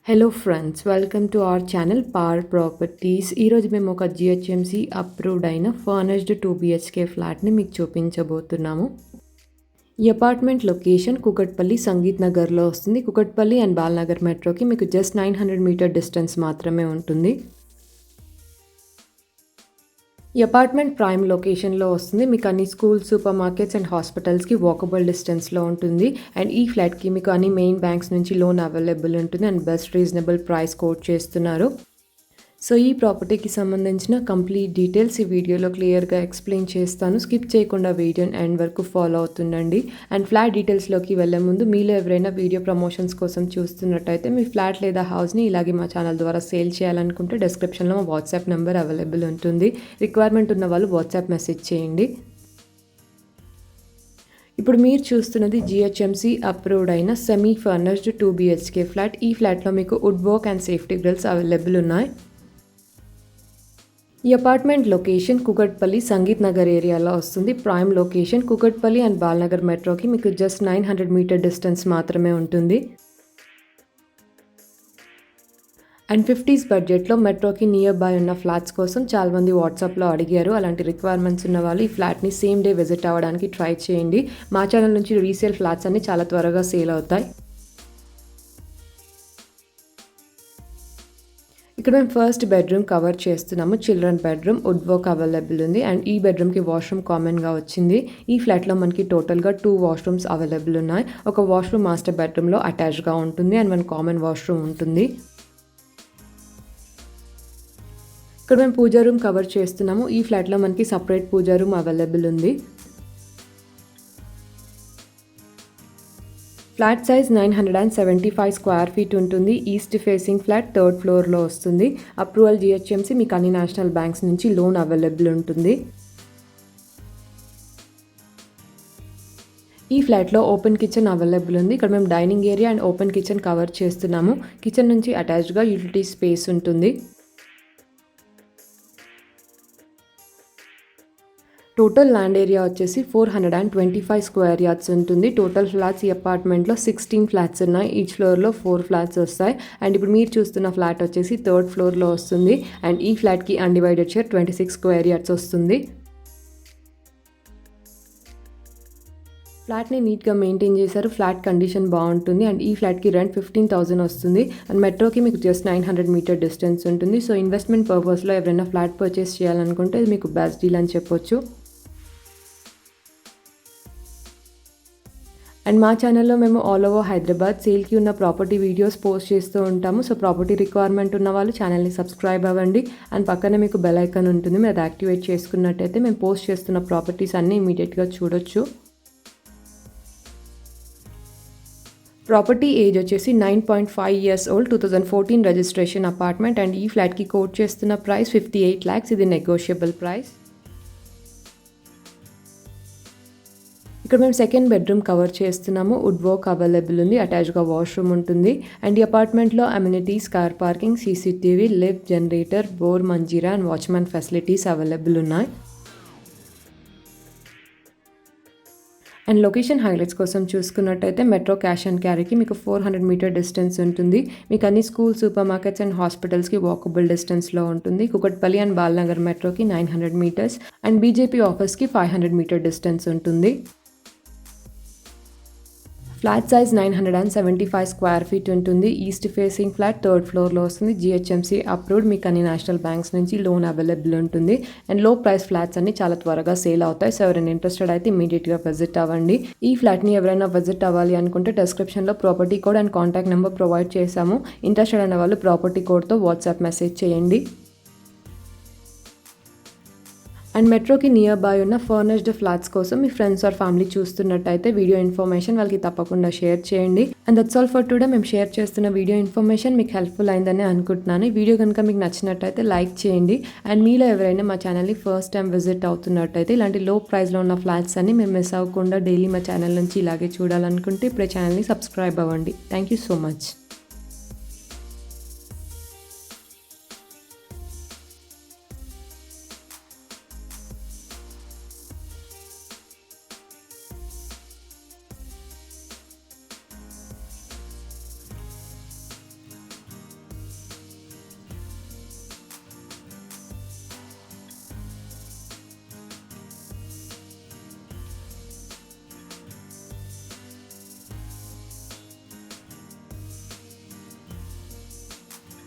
Hello friends, welcome to our channel power properties. ఈరోజు మేము ఒక జిహెచ్ఎంసి అప్రూవ్డ్ అయిన ఫర్నిష్డ్ 2 BHK ఫ్లాట్ని మీకు చూపించబోతున్నాము. ఈ అపార్ట్మెంట్ లొకేషన్ కుకట్పల్లి సంగీత్ నగర్లో వస్తుంది. కుకట్పల్లి అండ్ బాల్నగర్ మెట్రోకి మీకు జస్ట్ 900 మీటర్ డిస్టెన్స్ మాత్రమే ఉంటుంది. ఈ అపార్ట్మెంట్ ప్రైమ్ లొకేషన్లో వస్తుంది. మీకు అన్ని స్కూల్స్, సూపర్ మార్కెట్స్ అండ్ హాస్పిటల్స్కి వాకబుల్ డిస్టెన్స్లో ఉంటుంది. అండ్ ఈ ఫ్లాట్కి మీకు అన్ని మెయిన్ బ్యాంక్స్ నుంచి లోన్ అవైలబుల్ ఉంటుంది and best reasonable price quote చేస్తున్నారు. సో ఈ ప్రాపర్టీకి సంబంధించిన కంప్లీట్ డీటెయిల్స్ ఈ వీడియోలో క్లియర్గా ఎక్స్ప్లెయిన్ చేస్తాను. స్కిప్ చేయకుండా వీడియోని ఎండ్ వరకు ఫాలో అవుతుండండి. అండ్ ఫ్లాట్ డీటెయిల్స్లోకి వెళ్ళే ముందు మీలో ఎవరైనా వీడియో ప్రమోషన్స్ కోసం చూస్తున్నట్టయితే మీ ఫ్లాట్ లేదా హౌస్ని ఇలాగే మా ఛానల్ ద్వారా సేల్ చేయాలనుకుంటే డిస్క్రిప్షన్లో మా వాట్సాప్ నెంబర్ అవైలబుల్ ఉంటుంది. రిక్వైర్మెంట్ ఉన్న వాళ్ళు వాట్సాప్ మెసేజ్ చేయండి. ఇప్పుడు మీరు చూస్తున్నది జిహెచ్ఎంసి అప్రూవ్డ్ అయిన సెమీ ఫర్నిష్డ్ 2 BHK ఫ్లాట్. ఈ ఫ్లాట్లో మీకు wood work and safety grills available ఉన్నాయి. ఈ అపార్ట్మెంట్ లొకేషన్ కుకట్పల్లి సంగీత్ నగర్ ఏరియాలో వస్తుంది. Prime location Kukatpally and Balanagar మెట్రోకి మీకు జస్ట్ 900 మీటర్ డిస్టెన్స్ మాత్రమే ఉంటుంది. అండ్ 50s బడ్జెట్లో మెట్రోకి నియర్ బై ఉన్న ఫ్లాట్స్ కోసం చాలామంది వాట్సాప్లో అడిగారు. అలాంటి రిక్వైర్మెంట్స్ ఉన్న వాళ్ళు ఈ ఫ్లాట్ని సేమ్ డే విజిట్ అవ్వడానికి ట్రై చేయండి. మా ఛానల్ నుంచి రీసేల్ ఫ్లాట్స్ అన్ని చాలా త్వరగా సేల్ అవుతాయి. ఇక్కడ మేము ఫస్ట్ బెడ్రూమ్ కవర్ చేస్తున్నాము. Children bedroom, would work available ఉంది. అండ్ ఈ బెడ్రూమ్కి వాష్రూమ్ కామన్గా వచ్చింది. ఈ ఫ్లాట్లో మనకి టోటల్గా 2 వాష్రూమ్స్ అవైలబుల్ ఉన్నాయి. ఒక వాష్రూమ్ మాస్టర్ బెడ్రూమ్లో అటాచ్గా ఉంటుంది అండ్ 1 కామన్ వాష్రూమ్ ఉంటుంది. ఇక్కడ మేము పూజా రూమ్ కవర్ చేస్తున్నాము. ఈ ఫ్లాట్లో మనకి సపరేట్ పూజా రూమ్ అవైలబుల్ ఉంది. ఫ్లాట్ సైజ్ 975 స్క్వేర్ ఫీట్ ఉంటుంది. ఈస్ట్ ఫేసింగ్ ఫ్లాట్, 3rd ఫ్లోర్లో వస్తుంది. అప్రూవల్ జిహెచ్ఎంసి, మీకు అన్ని నేషనల్ బ్యాంక్స్ నుంచి లోన్ అవైలబుల్ ఉంటుంది. ఈ ఫ్లాట్లో ఓపెన్ కిచెన్ అవైలబుల్ ఉంది. ఇక్కడ మేము dining area and open kitchen cover చేస్తున్నాము. కిచెన్ నుంచి అటాచ్డ్గా యూటిలిటీ స్పేస్ ఉంటుంది. టోటల్ ల్యాండ్ ఏరియా వచ్చేసి 425 స్క్వేర్ యార్డ్స్ ఉంటుంది. టోటల్ ఫ్లాట్స్ ఈ అపార్ట్మెంట్లో 16 ఫ్లాట్స్ ఉన్నాయి. ఈచ్ ఫ్లోర్లో 4 ఫ్లాట్స్ వస్తాయి. అండ్ ఇప్పుడు మీరు చూస్తున్న ఫ్లాట్ వచ్చేసి 3rd ఫ్లోర్లో వస్తుంది. అండ్ ఈ ఫ్లాట్కి అన్డివైడెడ్ షేర్ 26 స్క్వేర్ యార్డ్స్ వస్తుంది. ఫ్లాట్ని నీట్గా మెయింటైన్ చేశారు. ఫ్లాట్ కండిషన్ బాగుంటుంది. అండ్ ఈ ఫ్లాట్కి రెంట్ 15,000 వస్తుంది. అండ్ మెట్రోకి మీకు జస్ట్ 900 మీటర్ డిస్టెన్స్ ఉంటుంది. సో ఇన్వెస్ట్మెంట్ పర్పస్లో ఎవరైనా ఫ్లాట్ పర్చేస్ చేయాలనుకుంటే ఇది మీకు బెస్ట్ డీల్ అని చెప్పొచ్చు. అండ్ మా ఛానల్లో మేము ఆల్ ఓవర్ హైదరాబాద్ సేల్కి ఉన్న ప్రాపర్టీ వీడియోస్ పోస్ట్ చేస్తూ ఉంటాము. సో ప్రాపర్టీ రిక్వైర్మెంట్ ఉన్న వాళ్ళు ఛానల్ని సబ్స్క్రైబ్ అవ్వండి. అండ్ పక్కనే మీకు బెల్ ఐకాన్ ఉంటుంది. మీరు అది యాక్టివేట్ చేసుకున్నట్టయితే మేము పోస్ట్ చేస్తున్న ప్రాపర్టీస్ అన్నీ ఇమీడియట్గా చూడొచ్చు. ప్రాపర్టీ ఏజ్ వచ్చేసి 9.5 years old, 2014 registration apartment. And ఈ ఫ్లాట్కి కోట్ చేస్తున్న ప్రైస్ 58 lakhs. ఇది నెగోషియబుల్ ప్రైస్. ఇక్కడ మేము సెకండ్ బెడ్రూమ్ కవర్ చేస్తున్నాము. వుడ్ వర్క్ అవైలబుల్ ఉంది. అటాచ్గా వాష్రూమ్ ఉంటుంది. అండ్ ఈ అపార్ట్మెంట్లో amenities, car parking, CCTV, lift, generator, bore, Manjira and watchmen facilities available ఉన్నాయి. అండ్ లొకేషన్ హైలైట్స్ కోసం చూసుకున్నట్టయితే మెట్రో క్యాష్ అండ్ క్యారీకి మీకు 400 మీటర్ డిస్టెన్స్ ఉంటుంది. మీకు అన్ని స్కూల్, సూపర్ మార్కెట్స్ అండ్ హాస్పిటల్స్కి వాకబుల్ డిస్టెన్స్లో ఉంటుంది. కుకట్పల్లి అండ్ బాల్నగర్ మెట్రోకి 900 మీటర్స్ అండ్ BJP ఆఫీస్కి 500 మీటర్ డిస్టెన్స్ ఉంటుంది. ఫ్లాట్ సైజ్ 975 స్క్వేర్ ఫీట్ ఉంటుంది. ఈస్ట్ ఫేసింగ్ ఫ్లాట్, 3rd ఫ్లోర్లో వస్తుంది. జిహెచ్ఎంసి అప్రూవ్డ్, మీకు అన్ని నేషనల్ బ్యాంక్స్ నుంచి లోన్ అవైలబుల్ ఉంటుంది. అండ్ లో ప్రైస్ ఫ్లాట్స్ అన్ని చాలా త్వరగా సేల్ అవుతాయి. సో ఎవరైనా ఇంట్రెస్టెడ్ అయితే ఇమీడియట్గా విజిట్ అవ్వండి. ఈ ఫ్లాట్ని ఎవరైనా విజిట్ అవ్వాలి అనుకుంటే డిస్క్రిప్షన్లో property code and contact number provide చేశాము. ఇంట్రెస్టెడ్ అయిన వాళ్ళు ప్రాపర్టీ కోడ్తో వాట్సాప్ మెసేజ్ చేయండి. అండ్ మెట్రోకి నియర్ బై ఉన్న ఫర్నిష్డ్ ఫ్లాట్స్ కోసం మీ ఫ్రెండ్స్ ఆర్ ఫ్యామిలీ చూస్తున్నట్టయితే వీడియో ఇన్ఫర్మేషన్ వాళ్ళకి తప్పకుండా షేర్ చేయండి. And that's all for today. మేము షేర్ చేస్తున్న వీడియో ఇన్ఫర్మేషన్ మీకు హెల్ప్ఫుల్ అయిందని అనుకుంటున్నాను. ఈ వీడియో కనుక మీకు నచ్చినట్టయితే లైక్ చేయండి. అండ్ మీలో ఎవరైనా మా ఛానల్ని ఫస్ట్ టైం విజిట్ అవుతున్నట్టయితే ఇలాంటి లో ప్రైస్లో ఉన్న ఫ్లాట్స్ అన్ని మేము మిస్ అవ్వకుండా డైలీ మా ఛానల్ నుంచి ఇలాగే చూడాలనుకుంటే ఇప్పుడే ఛానల్ని సబ్స్క్రైబ్ అవ్వండి. Thank you so much.